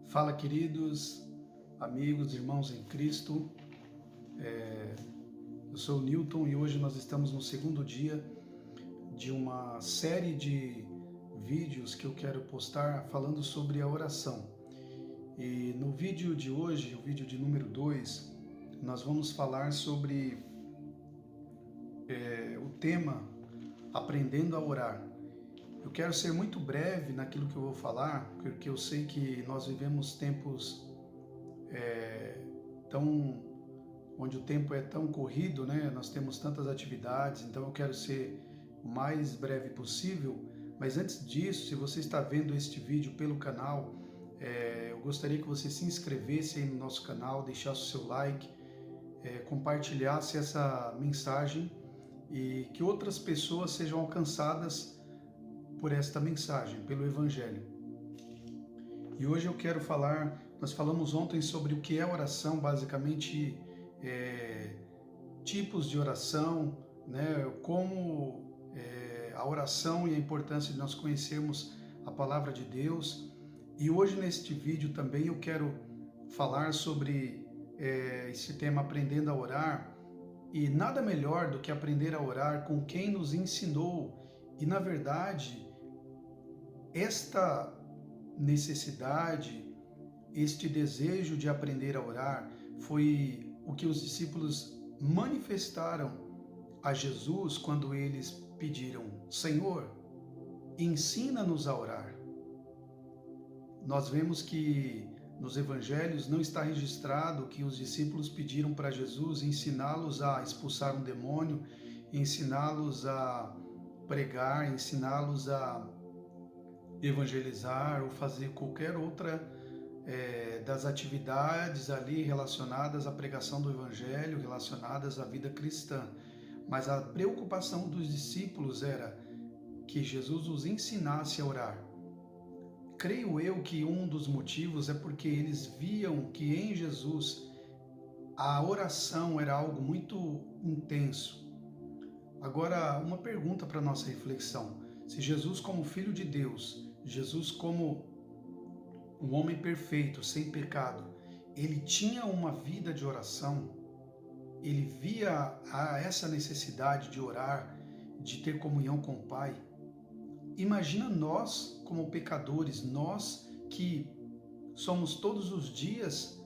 Fala, queridos amigos, irmãos em Cristo. Eu sou o Newton e hoje nós estamos no segundo dia de uma série de vídeos que eu quero postar falando sobre a oração. E no vídeo de hoje, o vídeo de número 2, nós vamos falar sobre o tema Aprendendo a Orar. Eu quero ser muito breve naquilo que eu vou falar, porque eu sei que nós vivemos tempos onde o tempo é tão corrido, né? Nós temos tantas atividades, então eu quero ser o mais breve possível. Mas antes disso, se você está vendo este vídeo pelo canal, eu gostaria que você se inscrevesse aí no nosso canal, deixasse o seu like, compartilhasse essa mensagem e que outras pessoas sejam alcançadas por esta mensagem, pelo Evangelho. E hoje eu quero falar, nós falamos ontem sobre o que é oração, basicamente tipos de oração, né? Como a oração e a importância de nós conhecermos a palavra de Deus. E hoje neste vídeo também eu quero falar sobre esse tema Aprendendo a Orar, e nada melhor do que aprender a orar com quem nos ensinou. E na verdade, esta necessidade, este desejo de aprender a orar foi o que os discípulos manifestaram a Jesus quando eles pediram: Senhor, ensina-nos a orar. Nós vemos que nos evangelhos não está registrado que os discípulos pediram para Jesus ensiná-los a expulsar um demônio, ensiná-los a pregar, ensiná-los a evangelizar ou fazer qualquer outra das atividades ali relacionadas à pregação do Evangelho, relacionadas à vida cristã. Mas a preocupação dos discípulos era que Jesus os ensinasse a orar. Creio eu que um dos motivos é porque eles viam que em Jesus a oração era algo muito intenso. Agora, uma pergunta para nossa reflexão: se Jesus, como Filho de Deus, Jesus como um homem perfeito, sem pecado, ele tinha uma vida de oração, ele via essa necessidade de orar, de ter comunhão com o Pai. Imagina nós como pecadores, nós que somos todos os dias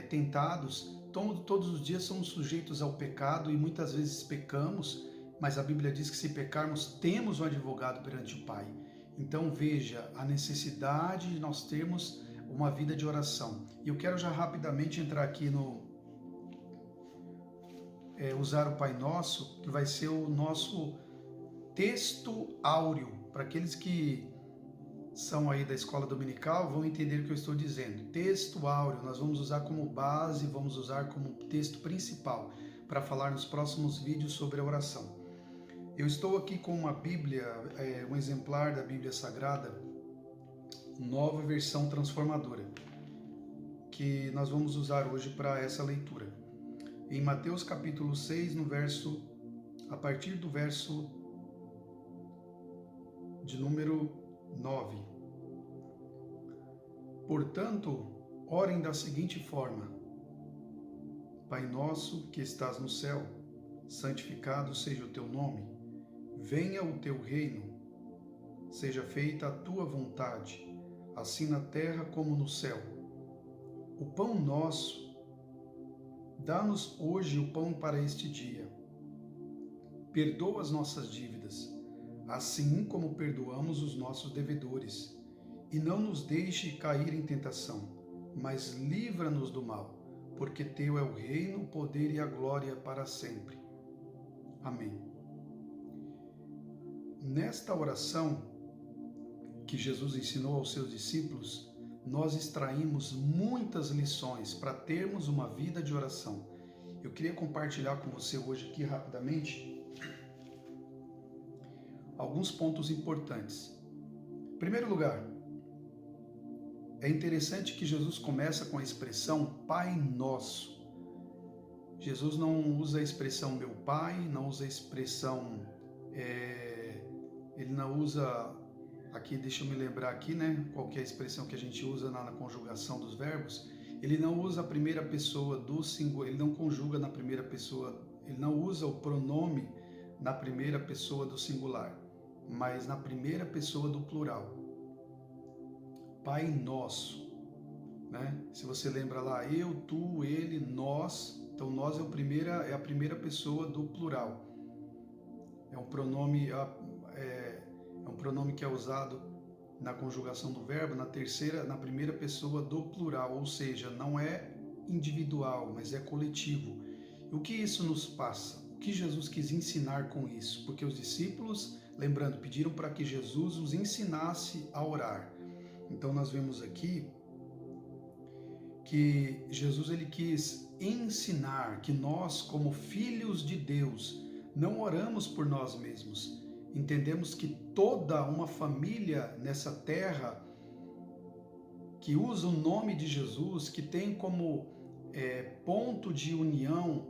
tentados, todos os dias somos sujeitos ao pecado e muitas vezes pecamos, mas a Bíblia diz que se pecarmos, temos um advogado perante o Pai. Então veja a necessidade de nós termos uma vida de oração. E eu quero já rapidamente entrar aqui no usar o Pai Nosso, que vai ser o nosso texto áureo. Para aqueles que são aí da escola dominical, vão entender o que eu estou dizendo. Texto áureo, nós vamos usar como base, vamos usar como texto principal para falar nos próximos vídeos sobre a oração. Eu estou aqui com uma Bíblia, um exemplar da Bíblia Sagrada, nova versão transformadora, que nós vamos usar hoje para essa leitura. Em Mateus capítulo 6, a partir do verso de número 9. Portanto, orem da seguinte forma: Pai nosso que estás no céu, santificado seja o teu nome. Venha o teu reino, seja feita a tua vontade, assim na terra como no céu. O pão nosso, dá-nos hoje o pão para este dia. Perdoa as nossas dívidas, assim como perdoamos os nossos devedores. E não nos deixe cair em tentação, mas livra-nos do mal, porque teu é o reino, o poder e a glória para sempre. Amém. Nesta oração que Jesus ensinou aos seus discípulos, nós extraímos muitas lições para termos uma vida de oração. Eu queria compartilhar com você hoje aqui rapidamente alguns pontos importantes. Em primeiro lugar, é interessante que Jesus começa com a expressão Pai Nosso. Jesus não usa a expressão meu Pai, não usa a expressão, ele não usa aqui deixa eu me lembrar aqui, né, qual que é a expressão que a gente usa na conjugação dos verbos. Ele não usa a primeira pessoa do singular, ele não conjuga na primeira pessoa, ele não usa o pronome na primeira pessoa do singular, mas na primeira pessoa do plural. Pai nosso, né? Se você lembra lá, eu, tu, ele, nós, então nós é a primeira pessoa do plural. É um pronome, um pronome que é usado na conjugação do verbo na primeira pessoa do plural, ou seja, não é individual, mas é coletivo. E o que isso nos passa? O que Jesus quis ensinar com isso? Porque os discípulos, lembrando, pediram para que Jesus os ensinasse a orar. Então nós vemos aqui que Jesus ele quis ensinar que nós, como filhos de Deus, não oramos por nós mesmos. Entendemos que toda uma família nessa terra que usa o nome de Jesus, que tem como ponto de união,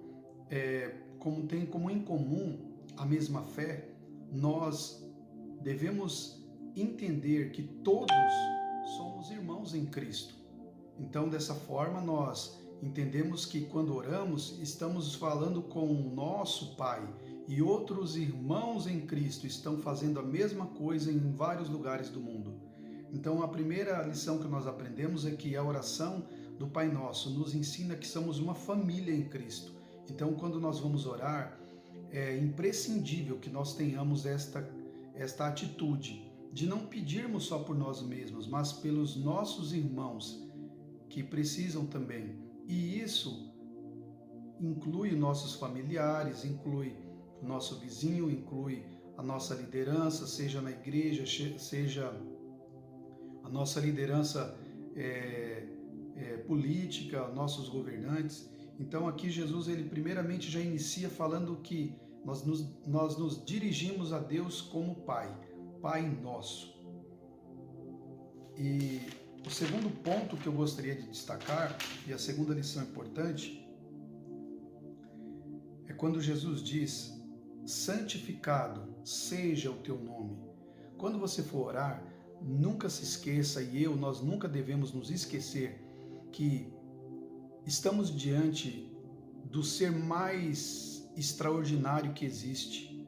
tem como em comum a mesma fé, nós devemos entender que todos somos irmãos em Cristo. Então, dessa forma, nós entendemos que quando oramos, estamos falando com o nosso Pai, e outros irmãos em Cristo estão fazendo a mesma coisa em vários lugares do mundo. Então, a primeira lição que nós aprendemos é que a oração do Pai Nosso nos ensina que somos uma família em Cristo. Então, quando nós vamos orar, é imprescindível que nós tenhamos esta atitude de não pedirmos só por nós mesmos, mas pelos nossos irmãos que precisam também. E isso inclui nossos familiares, inclui o nosso vizinho, inclui a nossa liderança, seja na igreja, seja a nossa liderança política, nossos governantes. Então aqui Jesus ele primeiramente já inicia falando que nós nos dirigimos a Deus como Pai, Pai nosso. E o segundo ponto que eu gostaria de destacar, e a segunda lição importante, é quando Jesus diz: santificado seja o teu nome. Quando você for orar, nunca se esqueça, nós nunca devemos nos esquecer que estamos diante do ser mais extraordinário que existe.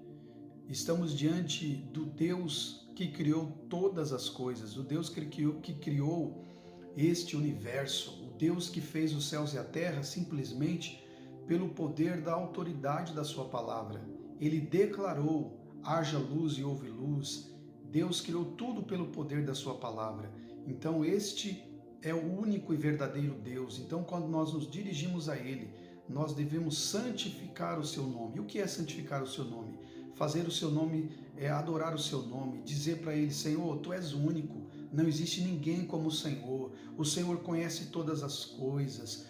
Estamos diante do Deus que criou todas as coisas, o Deus que criou este universo, o Deus que fez os céus e a terra simplesmente pelo poder da autoridade da sua palavra. Ele declarou: haja luz e houve luz. Deus criou tudo pelo poder da sua palavra. Então este é o único e verdadeiro Deus. Então quando nós nos dirigimos a Ele, nós devemos santificar o seu nome. E o que é santificar o seu nome? Fazer o seu nome, adorar o seu nome, dizer para Ele: Senhor, Tu és único, não existe ninguém como o Senhor conhece todas as coisas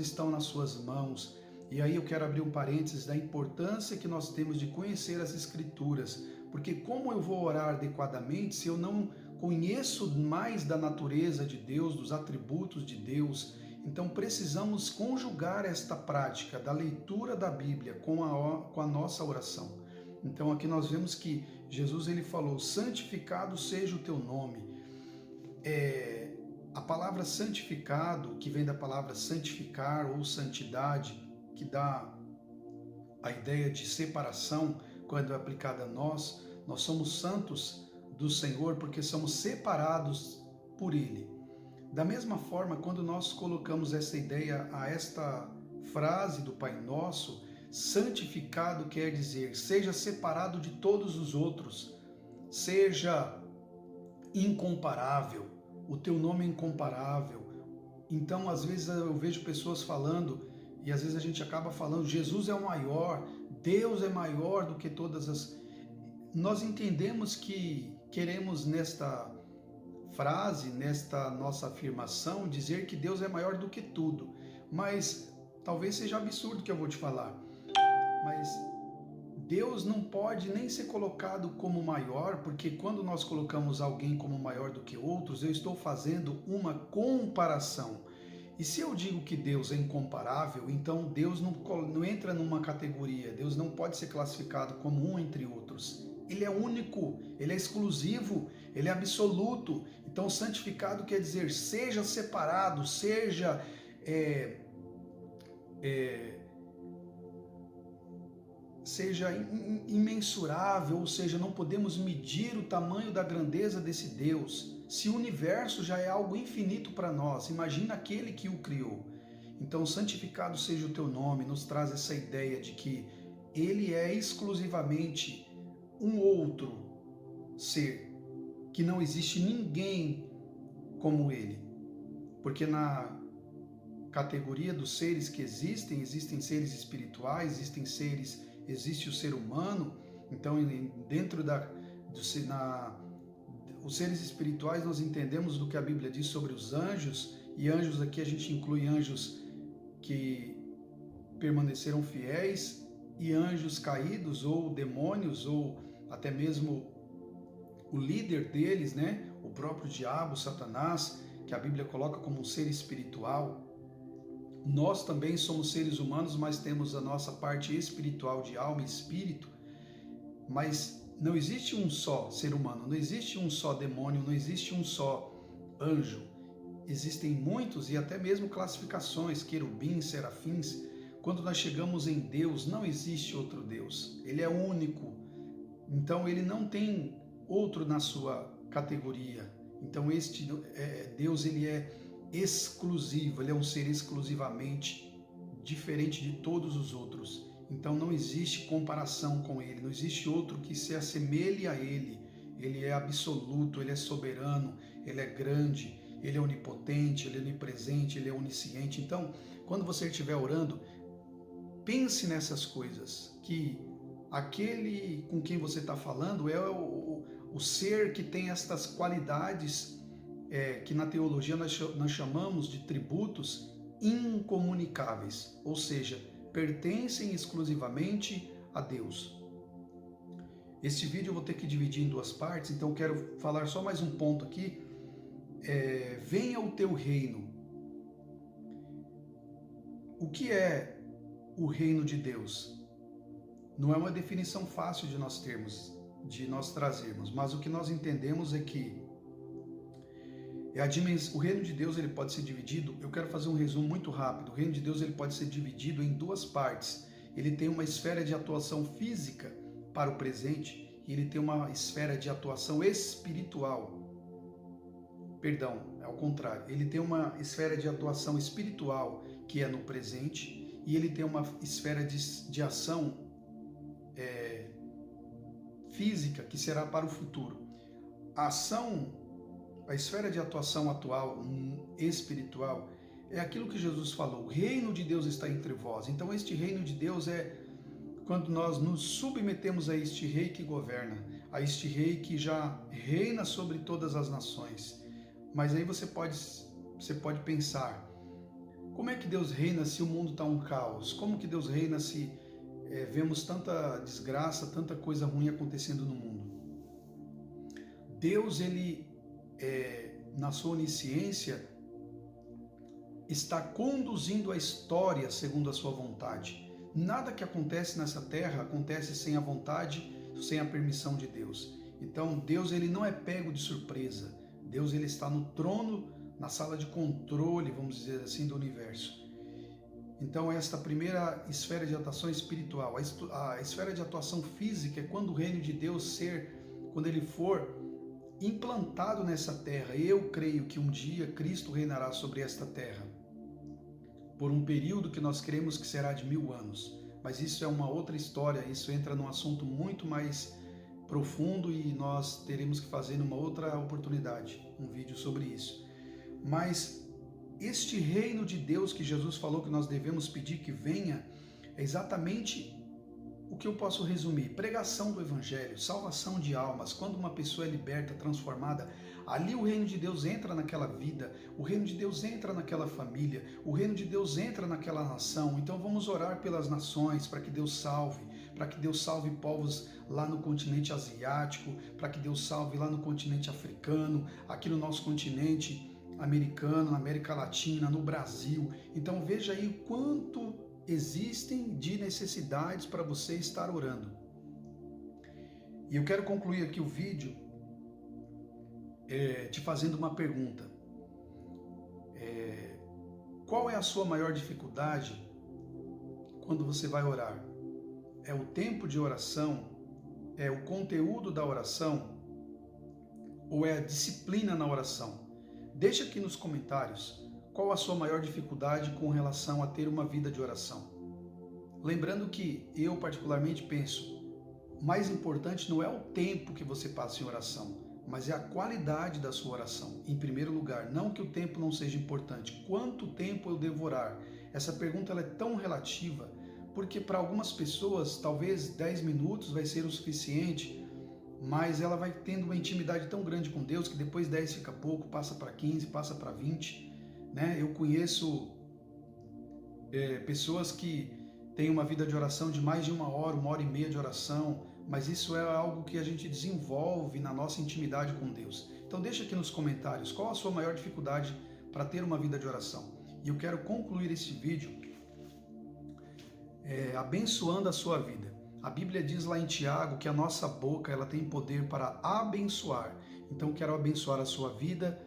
estão nas suas mãos. E aí eu quero abrir um parênteses da importância que nós temos de conhecer as Escrituras, porque como eu vou orar adequadamente se eu não conheço mais da natureza de Deus, dos atributos de Deus? Então precisamos conjugar esta prática da leitura da Bíblia com a nossa oração. Então aqui nós vemos que Jesus ele falou: santificado seja o teu nome. A palavra santificado, que vem da palavra santificar ou santidade, que dá a ideia de separação, quando é aplicada a nós somos santos do Senhor porque somos separados por Ele. Da mesma forma, quando nós colocamos essa ideia a esta frase do Pai Nosso, santificado quer dizer seja separado de todos os outros, seja incomparável, o teu nome é incomparável. Então às vezes eu vejo pessoas falando, e às vezes a gente acaba falando: Jesus é o maior, Deus é maior do que todas as... Nós entendemos que queremos nesta frase, nesta nossa afirmação, dizer que Deus é maior do que tudo, mas talvez seja absurdo o que eu vou te falar, mas Deus não pode nem ser colocado como maior, porque quando nós colocamos alguém como maior do que outros, eu estou fazendo uma comparação. E se eu digo que Deus é incomparável, então Deus não entra numa categoria, Deus não pode ser classificado como um entre outros. ele é único, ele é exclusivo, ele é absoluto. Então, santificado quer dizer seja separado, seja seja imensurável, ou seja, não podemos medir o tamanho da grandeza desse Deus. Se o universo já é algo infinito para nós, imagina aquele que o criou. Então, santificado seja o teu nome, nos traz essa ideia de que ele é exclusivamente um outro ser, que não existe ninguém como ele. Porque na categoria dos seres que existem seres espirituais, existe o ser humano. Então, dentro os seres espirituais, nós entendemos do que a Bíblia diz sobre os anjos, e anjos aqui a gente inclui anjos que permaneceram fiéis e anjos caídos, ou demônios, ou até mesmo o líder deles, né? O próprio diabo, Satanás, que a Bíblia coloca como um ser espiritual. Nós também somos seres humanos, mas temos a nossa parte espiritual de alma e espírito, mas não existe um só ser humano, não existe um só demônio, não existe um só anjo. Existem muitos e até mesmo classificações, querubins, serafins. Quando nós chegamos em Deus, não existe outro Deus. Ele é único. Então, ele não tem outro na sua categoria. Então, este Deus, ele é exclusivo, ele é um ser exclusivamente diferente de todos os outros. Então, não existe comparação com ele, não existe outro que se assemelhe a ele. Ele é absoluto, ele é soberano, ele é grande, ele é onipotente, ele é onipresente, ele é onisciente. Então, quando você estiver orando, pense nessas coisas, que aquele com quem você está falando é o ser que tem estas qualidades que na teologia nós chamamos de tributos incomunicáveis, ou seja, pertencem exclusivamente a Deus. Este vídeo eu vou ter que dividir em duas partes, então eu quero falar só mais um ponto aqui. Venha o teu reino. O que é o reino de Deus? Não é uma definição fácil de nós trazermos, mas o que nós entendemos é que o reino de Deus ele pode ser dividido. Eu quero fazer um resumo muito rápido. O reino de Deus ele pode ser dividido em duas partes. Ele tem uma esfera de atuação física para o presente e ele tem uma esfera de atuação espiritual. Perdão, é ao contrário. Ele tem uma esfera de atuação espiritual que é no presente e ele tem uma esfera de ação física que será para o futuro. A esfera de atuação atual, espiritual, é aquilo que Jesus falou: o reino de Deus está entre vós. Então este reino de Deus é quando nós nos submetemos a este rei que governa, a este rei que já reina sobre todas as nações. Mas aí você pode pensar, como é que Deus reina se o mundo está um caos? Como que Deus reina se vemos tanta desgraça, tanta coisa ruim acontecendo no mundo? Deus, ele na sua onisciência, está conduzindo a história segundo a sua vontade. Nada que acontece nessa terra acontece sem a vontade, sem a permissão de Deus. Então, Deus ele não é pego de surpresa. Deus ele está no trono, na sala de controle, vamos dizer assim, do universo. Então, esta primeira esfera de atuação espiritual. A esfera de atuação física é quando o reino de Deus quando ele for implantado nessa terra. Eu creio que um dia Cristo reinará sobre esta terra por um período que nós cremos que será de 1000 anos. Mas isso é uma outra história, isso entra num assunto muito mais profundo e nós teremos que fazer numa outra oportunidade um vídeo sobre isso. Mas este reino de Deus que Jesus falou que nós devemos pedir que venha é exatamente o que eu posso resumir: pregação do evangelho, salvação de almas. Quando uma pessoa é liberta, transformada, ali o reino de Deus entra naquela vida, o reino de Deus entra naquela família, o reino de Deus entra naquela nação. Então vamos orar pelas nações, para que Deus salve povos lá no continente asiático, para que Deus salve lá no continente africano, aqui no nosso continente americano, na América Latina, no Brasil. Então veja aí o quanto existem de necessidades para você estar orando. E eu quero concluir aqui o vídeo te fazendo uma pergunta. Qual é a sua maior dificuldade quando você vai orar? É o tempo de oração? É o conteúdo da oração? Ou é a disciplina na oração? Deixa aqui nos comentários qual a sua maior dificuldade com relação a ter uma vida de oração. Lembrando que eu particularmente penso, o mais importante não é o tempo que você passa em oração, mas é a qualidade da sua oração, em primeiro lugar. Não que o tempo não seja importante. Quanto tempo eu devo orar? Essa pergunta ela é tão relativa, porque para algumas pessoas, talvez 10 minutos vai ser o suficiente, mas ela vai tendo uma intimidade tão grande com Deus que depois 10 fica pouco, passa para 15, passa para 20. Né? Eu conheço pessoas que têm uma vida de oração de mais de 1 hora e meia de oração, mas isso é algo que a gente desenvolve na nossa intimidade com Deus. Então deixa aqui nos comentários qual a sua maior dificuldade para ter uma vida de oração. E eu quero concluir esse vídeo abençoando a sua vida. A Bíblia diz lá em Tiago que a nossa boca ela tem poder para abençoar. Então quero abençoar a sua vida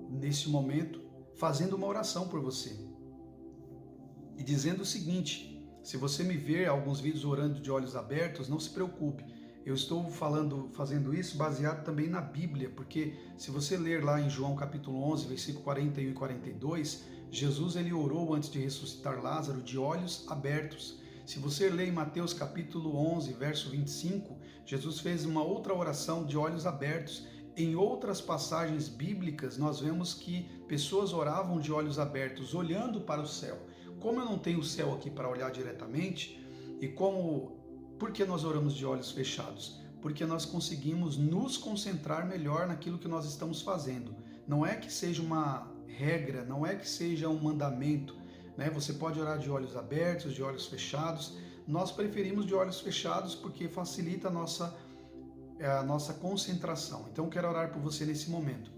nesse momento, fazendo uma oração por você. E dizendo o seguinte: se você me ver alguns vídeos orando de olhos abertos, não se preocupe. Eu estou fazendo isso baseado também na Bíblia, porque se você ler lá em João capítulo 11, versículo 41 e 42, Jesus ele orou antes de ressuscitar Lázaro de olhos abertos. Se você ler em Mateus capítulo 11, verso 25, Jesus fez uma outra oração de olhos abertos. Em outras passagens bíblicas, nós vemos que pessoas oravam de olhos abertos, olhando para o céu. Como eu não tenho o céu aqui para olhar diretamente, por que nós oramos de olhos fechados? Porque nós conseguimos nos concentrar melhor naquilo que nós estamos fazendo. Não é que seja uma regra, não é que seja um mandamento, né? Você pode orar de olhos abertos, de olhos fechados. Nós preferimos de olhos fechados porque facilita a nossa concentração. Então eu quero orar por você nesse momento.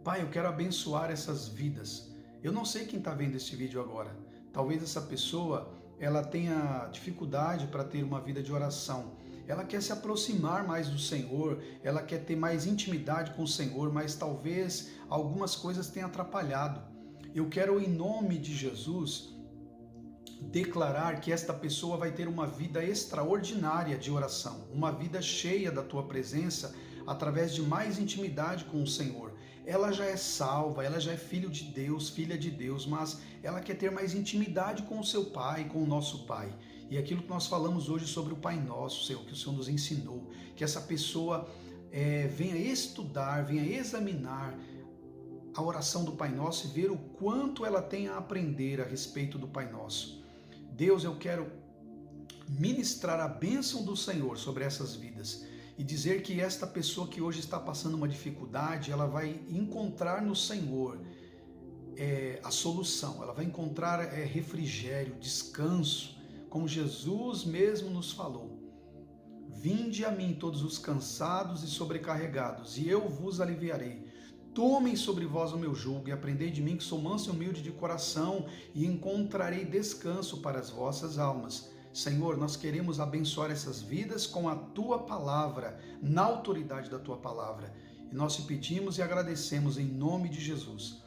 Pai, eu quero abençoar essas vidas. Eu não sei quem está vendo esse vídeo agora. Talvez essa pessoa ela tenha dificuldade para ter uma vida de oração. Ela quer se aproximar mais do Senhor, ela quer ter mais intimidade com o Senhor, mas talvez algumas coisas tenham atrapalhado. Eu quero, em nome de Jesus, declarar que esta pessoa vai ter uma vida extraordinária de oração, uma vida cheia da Tua presença, através de mais intimidade com o Senhor. Ela já é salva, ela já é filho de Deus, filha de Deus, mas ela quer ter mais intimidade com o seu Pai, com o nosso Pai. E aquilo que nós falamos hoje sobre o Pai Nosso, Senhor, que o Senhor nos ensinou, que essa pessoa venha estudar, venha examinar a oração do Pai Nosso e ver o quanto ela tem a aprender a respeito do Pai Nosso. Deus, eu quero ministrar a bênção do Senhor sobre essas vidas e dizer que esta pessoa que hoje está passando uma dificuldade, ela vai encontrar no Senhor a solução, ela vai encontrar refrigério, descanso, como Jesus mesmo nos falou. Vinde a mim todos os cansados e sobrecarregados, e eu vos aliviarei. Tomem sobre vós o meu jugo e aprendei de mim, que sou manso e humilde de coração, e encontrarei descanso para as vossas almas. Senhor, nós queremos abençoar essas vidas com a Tua palavra, na autoridade da Tua palavra. E nós te pedimos e agradecemos em nome de Jesus.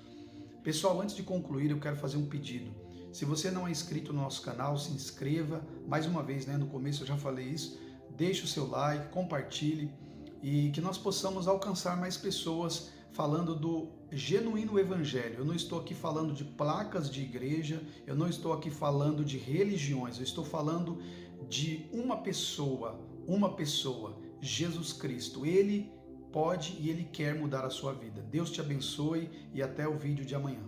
Pessoal, antes de concluir, eu quero fazer um pedido. Se você não é inscrito no nosso canal, se inscreva. Mais uma vez, no começo eu já falei isso. Deixe o seu like, compartilhe e que nós possamos alcançar mais pessoas falando do genuíno evangelho. Eu não estou aqui falando de placas de igreja, eu não estou aqui falando de religiões, eu estou falando de uma pessoa, Jesus Cristo. Ele pode e Ele quer mudar a sua vida. Deus te abençoe e até o vídeo de amanhã.